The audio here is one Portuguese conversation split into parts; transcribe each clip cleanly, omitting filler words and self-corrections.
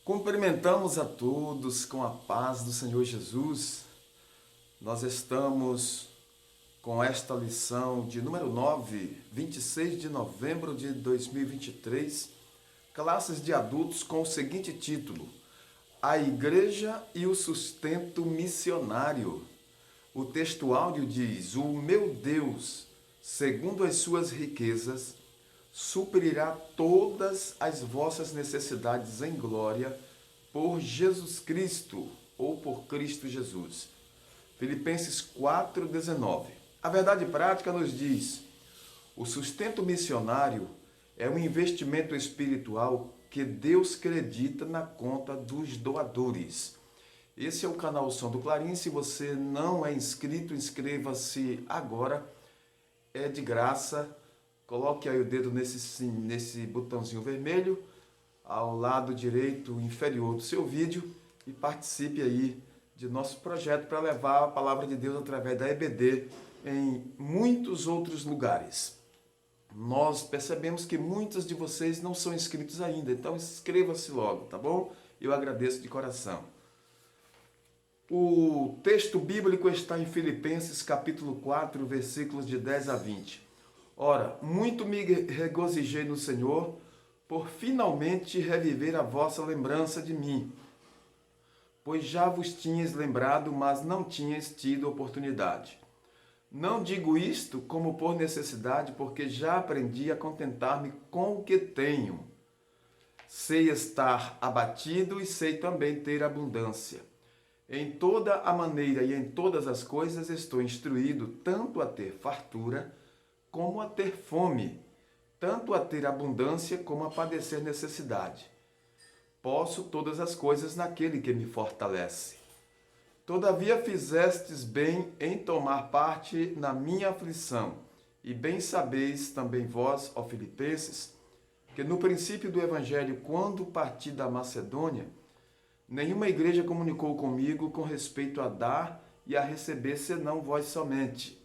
Cumprimentamos a todos com a paz do Senhor Jesus. Nós estamos com esta lição de número 9, 26 de novembro de 2023, classes de adultos com o seguinte título: A Igreja e o Sustento Missionário. O texto áudio diz: O meu Deus, segundo as suas riquezas, suprirá todas as vossas necessidades em glória por Jesus Cristo ou por Cristo Jesus. Filipenses 4,19. A verdade prática nos diz: o sustento missionário é um investimento espiritual que Deus acredita na conta dos doadores. Esse é o canal Som do Clarim. Se você não é inscrito, inscreva-se agora. É de graça. Coloque aí o dedo nesse botãozinho vermelho ao lado direito inferior do seu vídeo e participe aí de nosso projeto para levar a palavra de Deus através da EBD em muitos outros lugares. Nós percebemos que muitos de vocês não são inscritos ainda, então inscreva-se logo, tá bom? Eu agradeço de coração. O texto bíblico está em Filipenses capítulo 4, versículos de 10 a 20. Ora, muito me regozijei no Senhor, por finalmente reviver a vossa lembrança de mim, pois já vos tinhas lembrado, mas não tinhas tido oportunidade. Não digo isto como por necessidade, porque já aprendi a contentar-me com o que tenho. Sei estar abatido e sei também ter abundância. Em toda a maneira e em todas as coisas estou instruído, tanto a ter fartura, como a ter fome, tanto a ter abundância como a padecer necessidade. Posso todas as coisas naquele que me fortalece. Todavia fizestes bem em tomar parte na minha aflição, e bem sabeis também vós, ó Filipenses, que no princípio do Evangelho, quando parti da Macedônia, nenhuma igreja comunicou comigo com respeito a dar e a receber, senão vós somente.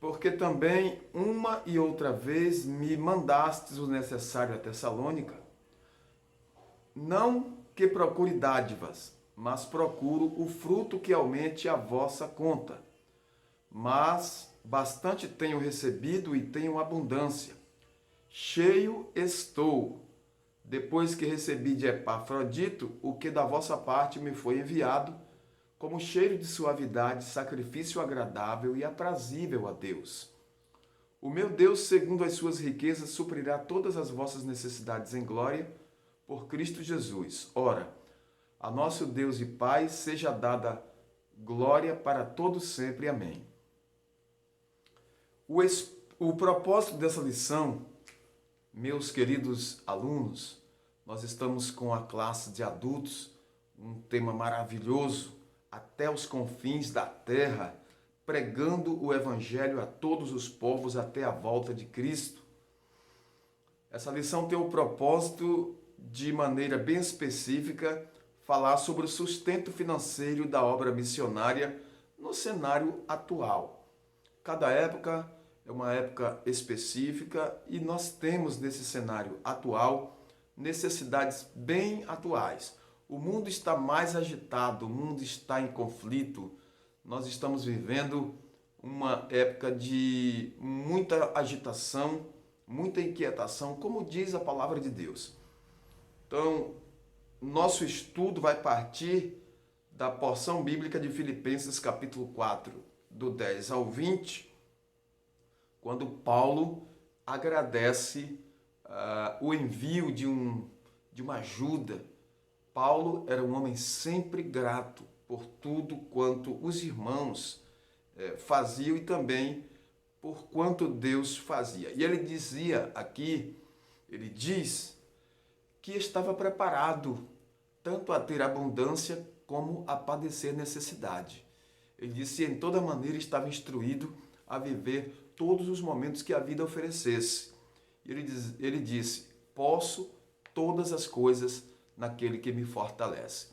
Porque também uma e outra vez me mandastes o necessário a Tessalônica, não que procure dádivas, mas procuro o fruto que aumente a vossa conta. Mas bastante tenho recebido e tenho abundância. Cheio estou, depois que recebi de Epafrodito o que da vossa parte me foi enviado, como cheiro de suavidade, sacrifício agradável e aprazível a Deus. O meu Deus, segundo as suas riquezas, suprirá todas as vossas necessidades em glória por Cristo Jesus. Ora, a nosso Deus e Pai seja dada glória para todos sempre. Amém. O propósito dessa lição, meus queridos alunos, nós estamos com a classe de adultos, um tema maravilhoso, até os confins da terra, pregando o Evangelho a todos os povos até a volta de Cristo. Essa lição tem o propósito, de maneira bem específica, falar sobre o sustento financeiro da obra missionária no cenário atual. Cada época é uma época específica e nós temos nesse cenário atual necessidades bem atuais. O mundo está mais agitado, o mundo está em conflito. Nós estamos vivendo uma época de muita agitação, muita inquietação, como diz a palavra de Deus. Então, nosso estudo vai partir da porção bíblica de Filipenses capítulo 4, do 10 ao 20, quando Paulo agradece o envio de uma ajuda. Paulo era um homem sempre grato por tudo quanto os irmãos faziam e também por quanto Deus fazia. E ele dizia aqui, ele diz que estava preparado tanto a ter abundância como a padecer necessidade. Ele disse que em toda maneira estava instruído a viver todos os momentos que a vida oferecesse. Ele disse, posso todas as coisas naquele que me fortalece.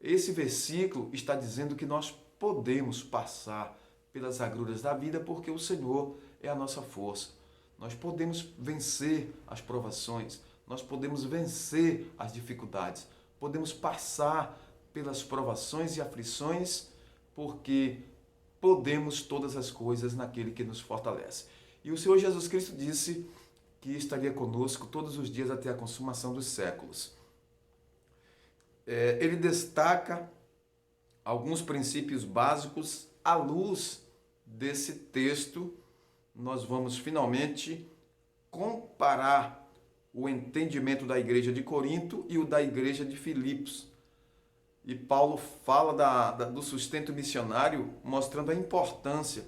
Esse versículo está dizendo que nós podemos passar pelas agruras da vida porque o Senhor é a nossa força. Nós podemos vencer as provações, nós podemos vencer as dificuldades, podemos passar pelas provações e aflições, porque podemos todas as coisas naquele que nos fortalece. E o Senhor Jesus Cristo disse que estaria conosco todos os dias até a consumação dos séculos. Ele destaca alguns princípios básicos à luz desse texto. Nós vamos finalmente comparar o entendimento da igreja de Corinto e o da igreja de Filipos. E Paulo fala do sustento missionário, mostrando a importância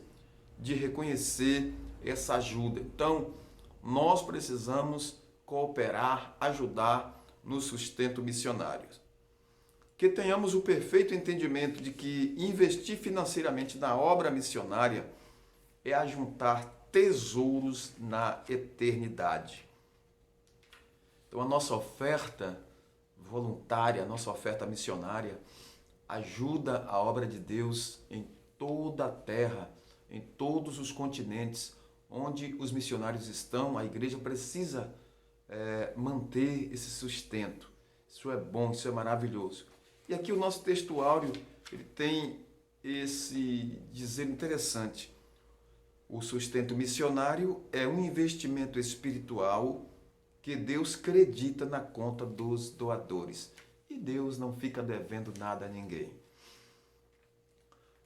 de reconhecer essa ajuda. Então, nós precisamos cooperar, ajudar no sustento missionário. Que tenhamos o perfeito entendimento de que investir financeiramente na obra missionária é ajuntar tesouros na eternidade. Então, a nossa oferta voluntária, a nossa oferta missionária ajuda a obra de Deus em toda a terra, em todos os continentes onde os missionários estão. A igreja precisa manter esse sustento. Isso é bom, isso é maravilhoso. E aqui o nosso texto áureo, ele tem esse dizer interessante. O sustento missionário é um investimento espiritual que Deus acredita na conta dos doadores. E Deus não fica devendo nada a ninguém.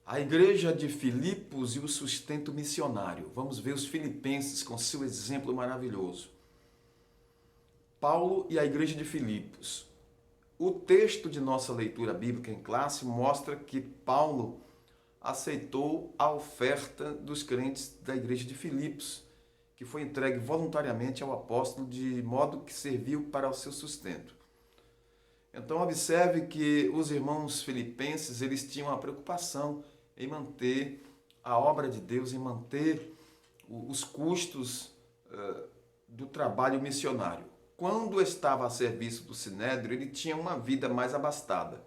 A igreja de Filipos e o sustento missionário. Vamos ver os filipenses com seu exemplo maravilhoso. Paulo e a igreja de Filipos. O texto de nossa leitura bíblica em classe mostra que Paulo aceitou a oferta dos crentes da igreja de Filipos, que foi entregue voluntariamente ao apóstolo de modo que serviu para o seu sustento. Então observe que os irmãos filipenses, eles tinham a preocupação em manter a obra de Deus, em manter os custos do trabalho missionário. Quando estava a serviço do Sinédrio, ele tinha uma vida mais abastada.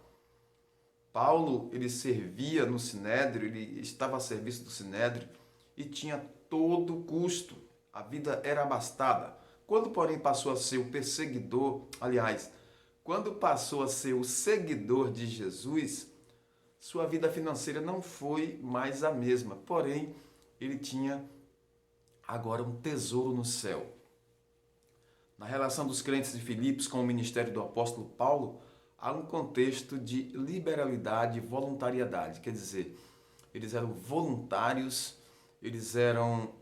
Paulo, ele servia no Sinédrio, ele estava a serviço do Sinédrio e tinha todo o custo. A vida era abastada. Quando, porém, passou a ser o perseguidor, quando passou a ser o seguidor de Jesus, sua vida financeira não foi mais a mesma. Porém, ele tinha agora um tesouro no céu. Na relação dos crentes de Filipos com o ministério do apóstolo Paulo, há um contexto de liberalidade e voluntariedade. Quer dizer, eles eram voluntários, eles eram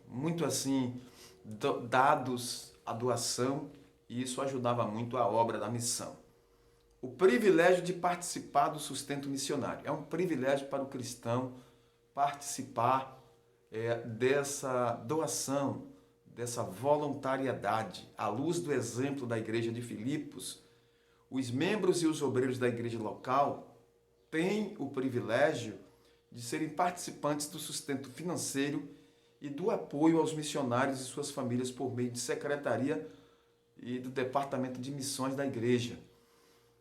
muito assim dados à doação, e isso ajudava muito a obra da missão. O privilégio de participar do sustento missionário. É um privilégio para o cristão participar dessa doação, dessa voluntariedade. À luz do exemplo da igreja de Filipos, os membros e os obreiros da igreja local têm o privilégio de serem participantes do sustento financeiro e do apoio aos missionários e suas famílias por meio de secretaria e do departamento de missões da igreja.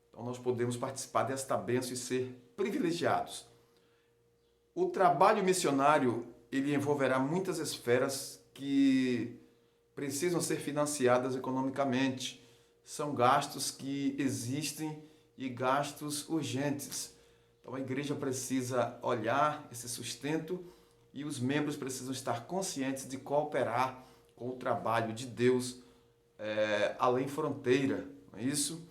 Então nós podemos participar desta bênção e ser privilegiados. O trabalho missionário, ele envolverá muitas esferas que precisam ser financiadas economicamente. São gastos que existem e gastos urgentes. Então a igreja precisa olhar esse sustento e os membros precisam estar conscientes de cooperar com o trabalho de Deus além fronteira, não é isso?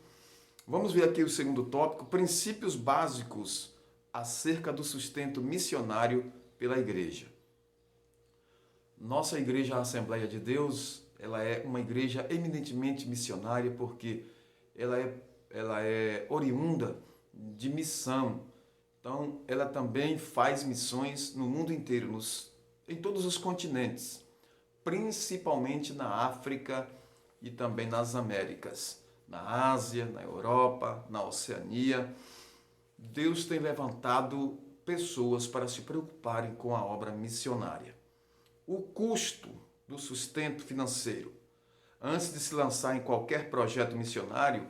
Vamos ver aqui o segundo tópico, princípios básicos acerca do sustento missionário pela igreja. Nossa igreja, a Assembleia de Deus, ela é uma igreja eminentemente missionária porque ela é oriunda de missão. Então, ela também faz missões no mundo inteiro, em todos os continentes, principalmente na África e também nas Américas, na Ásia, na Europa, na Oceania. Deus tem levantado pessoas para se preocuparem com a obra missionária. O custo do sustento financeiro. Antes de se lançar em qualquer projeto missionário,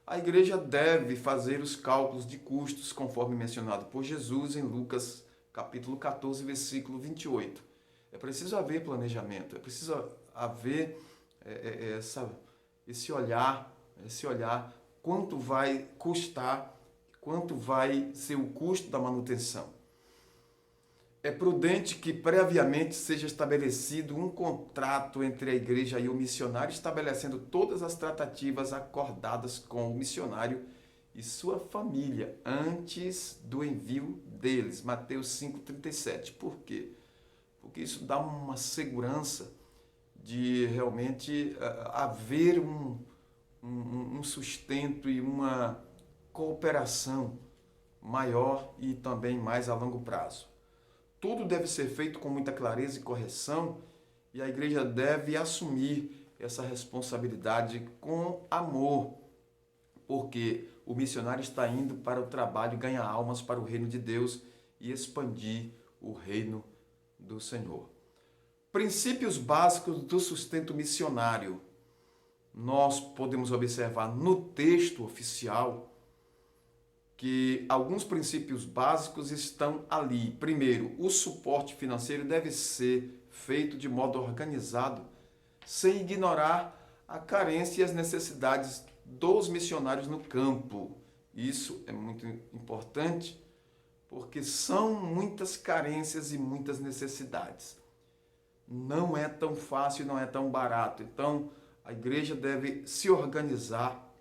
a igreja deve fazer os cálculos de custos, conforme mencionado por Jesus em Lucas, capítulo 14, versículo 28. É preciso haver planejamento, é preciso haver esse olhar, quanto vai custar, quanto vai ser o custo da manutenção. É prudente que previamente seja estabelecido um contrato entre a igreja e o missionário, estabelecendo todas as tratativas acordadas com o missionário e sua família antes do envio deles. Mateus 5,37. Por quê? Porque isso dá uma segurança de realmente haver um sustento e uma cooperação maior e também mais a longo prazo. Tudo deve ser feito com muita clareza e correção, e a igreja deve assumir essa responsabilidade com amor, porque o missionário está indo para o trabalho, ganhar almas para o reino de Deus e expandir o reino do Senhor. Princípios básicos do sustento missionário. Nós podemos observar no texto oficial que alguns princípios básicos estão ali. Primeiro, o suporte financeiro deve ser feito de modo organizado, sem ignorar a carência e as necessidades dos missionários no campo. Isso é muito importante, porque são muitas carências e muitas necessidades. Não é tão fácil, não é tão barato. Então, a igreja deve se organizar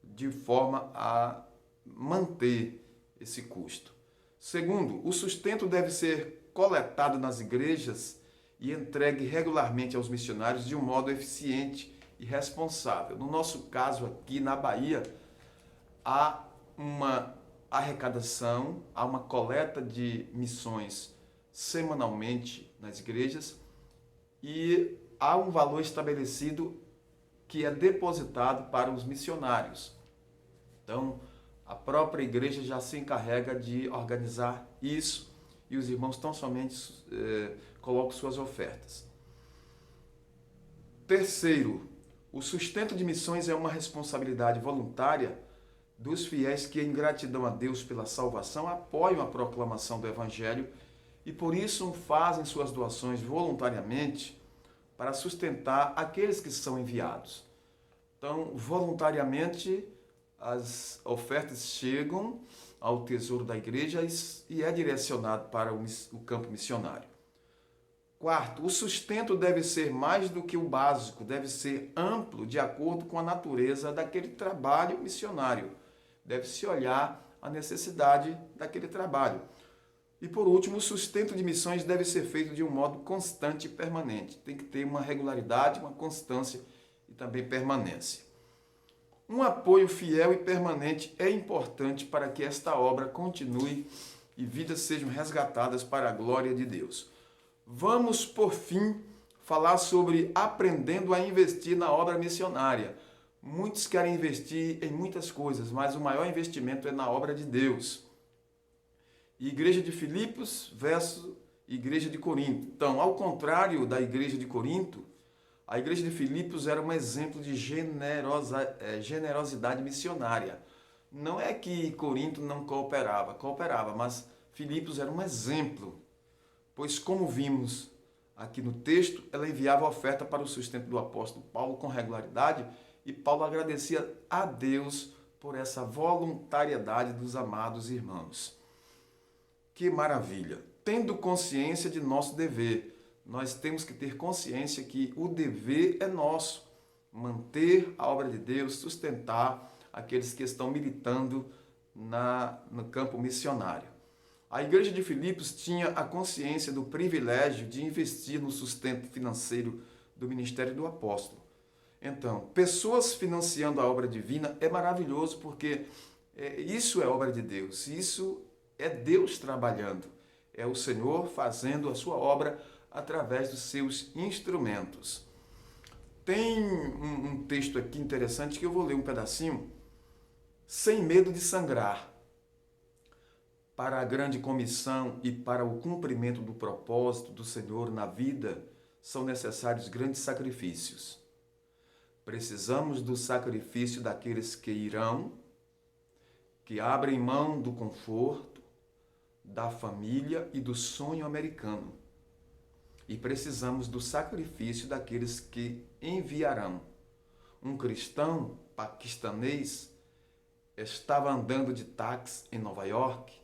de forma a manter esse custo. Segundo, o sustento deve ser coletado nas igrejas e entregue regularmente aos missionários de um modo eficiente e responsável. No nosso caso aqui na Bahia, há uma arrecadação, há uma coleta de missões semanalmente nas igrejas e há um valor estabelecido que é depositado para os missionários. Então, a própria igreja já se encarrega de organizar isso e os irmãos tão somente colocam suas ofertas. Terceiro, o sustento de missões é uma responsabilidade voluntária dos fiéis que, em gratidão a Deus pela salvação, apoiam a proclamação do Evangelho e, por isso, fazem suas doações voluntariamente para sustentar aqueles que são enviados. Então, voluntariamente, as ofertas chegam ao tesouro da igreja e é direcionado para o campo missionário. Quarto, o sustento deve ser mais do que o básico, deve ser amplo de acordo com a natureza daquele trabalho missionário. Deve-se olhar a necessidade daquele trabalho. E por último, o sustento de missões deve ser feito de um modo constante e permanente. Tem que ter uma regularidade, uma constância e também permanência. Um apoio fiel e permanente é importante para que esta obra continue e vidas sejam resgatadas para a glória de Deus. Vamos, por fim, falar sobre aprendendo a investir na obra missionária. Muitos querem investir em muitas coisas, mas o maior investimento é na obra de Deus. Igreja de Filipos versus Igreja de Corinto. Então, ao contrário da Igreja de Corinto, a igreja de Filipos era um exemplo de generosidade missionária. Não é que Corinto não cooperava, mas Filipos era um exemplo, pois como vimos aqui no texto, ela enviava oferta para o sustento do apóstolo Paulo com regularidade e Paulo agradecia a Deus por essa voluntariedade dos amados irmãos. Que maravilha! Tendo consciência de nosso dever, nós temos que ter consciência que o dever é nosso, manter a obra de Deus, sustentar aqueles que estão militando no campo missionário. A igreja de Filipos tinha a consciência do privilégio de investir no sustento financeiro do ministério do apóstolo. Então, pessoas financiando a obra divina é maravilhoso porque isso é obra de Deus, isso é Deus trabalhando, é o Senhor fazendo a sua obra através dos seus instrumentos. Tem um texto aqui interessante que eu vou ler um pedacinho. Sem medo de sangrar. Para a grande comissão e para o cumprimento do propósito do Senhor na vida, são necessários grandes sacrifícios. Precisamos do sacrifício daqueles que irão, que abrem mão do conforto, da família e do sonho americano. e precisamos do sacrifício daqueles que enviarão. Um cristão paquistanês estava andando de táxi em Nova York,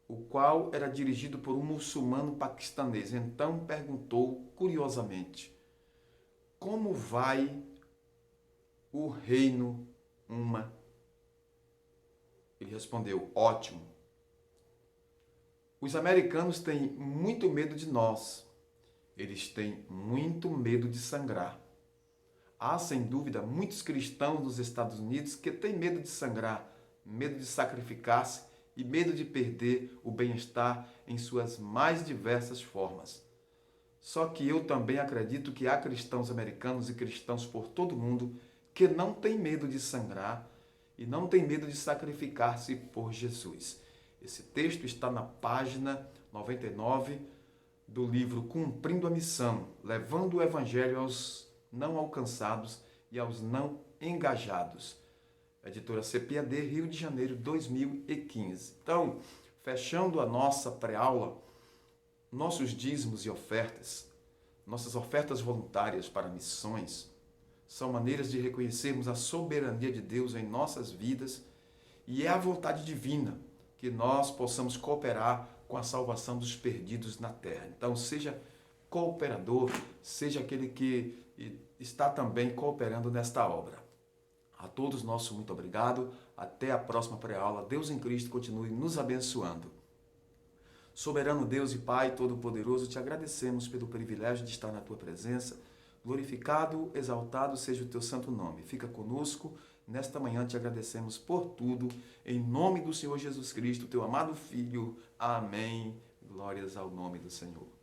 o qual era dirigido por um muçulmano paquistanês. Então perguntou curiosamente: como vai o reino Uma? Ele respondeu: ótimo. Os americanos têm muito medo de nós. Eles têm muito medo de sangrar. Há, sem dúvida, muitos cristãos nos Estados Unidos que têm medo de sangrar, medo de sacrificar-se e medo de perder o bem-estar em suas mais diversas formas. Só que eu também acredito que há cristãos americanos e cristãos por todo o mundo que não têm medo de sangrar e não têm medo de sacrificar-se por Jesus. Esse texto está na página 99 do livro Cumprindo a Missão, levando o Evangelho aos não alcançados e aos não engajados. Editora CPAD, Rio de Janeiro, 2015. Então, fechando a nossa pré-aula, nossos dízimos e ofertas, nossas ofertas voluntárias para missões, são maneiras de reconhecermos a soberania de Deus em nossas vidas e é a vontade divina que nós possamos cooperar com a salvação dos perdidos na terra. Então, seja cooperador, seja aquele que está também cooperando nesta obra. A todos nosso muito obrigado. Até a próxima pré-aula. Deus em Cristo continue nos abençoando. Soberano Deus e Pai Todo-Poderoso, te agradecemos pelo privilégio de estar na tua presença. Glorificado, exaltado seja o teu santo nome. Fica conosco. Nesta manhã te agradecemos por tudo. Em nome do Senhor Jesus Cristo, teu amado Filho. Amém. Glórias ao nome do Senhor.